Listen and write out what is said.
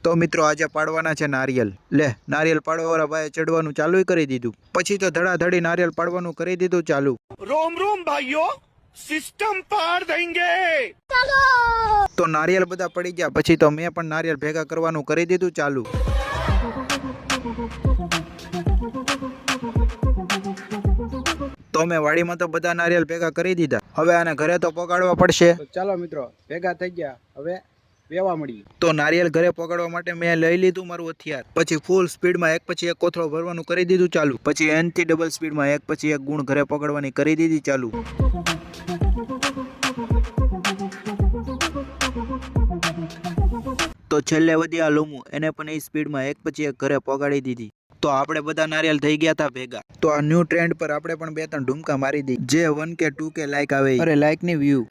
તો મિત્રો આજે પાડવાના છે નારિયેલ. લે નારિયેલ પાડવાવાળા ભાઈ ચડવાનું ચાલુ કરી દીધું. પછી તો ધડાધડી નારિયેલ પાડવાનું કરી દીધું ચાલુ. रोम रोम भाइयों, सिस्टम पार देंगे। તો નારિયેલ બધા પડી ગયા પછી તો મેં પણ નારિયેલ ભેગા કરવાનું કરી દીધું ચાલુ. તો મેં વાડીમાં તો બધા નારિયેલ ભેગા કરી દીધા. હવે આને ઘરે તો પગાડવા પડશે. ચાલો મિત્રો ભેગા થઈ ગયા, હવે વેવા મળી. તો નારિયેલ ઘરે પકડવા માટે મેં લઈ લીધું મારું હથિયાર. પછી ફૂલ સ્પીડમાં એક પછી એક કોથળો ભરવાનું કરી દીધું ચાલુ. પછી એનથી ડબલ સ્પીડમાં એક પછી એક ગુણ ઘરે પકડવાની કરી દીધી ચાલુ. તો છેલ્લે વધી આ લોમું એને પણ એ સ્પીડમાં એક પછી એક ઘરે પગાડી દીધી. તો આપણે બધા નારિયેલ થઈ ગયા હતા ભેગા. તો આ ન્યૂ ટ્રેન્ડ પર આપણે પણ 2-3 ઢુમકા મારી દી. જે 1K 2K લાઈક આવે. અરે લાઈક ની વ્યૂ.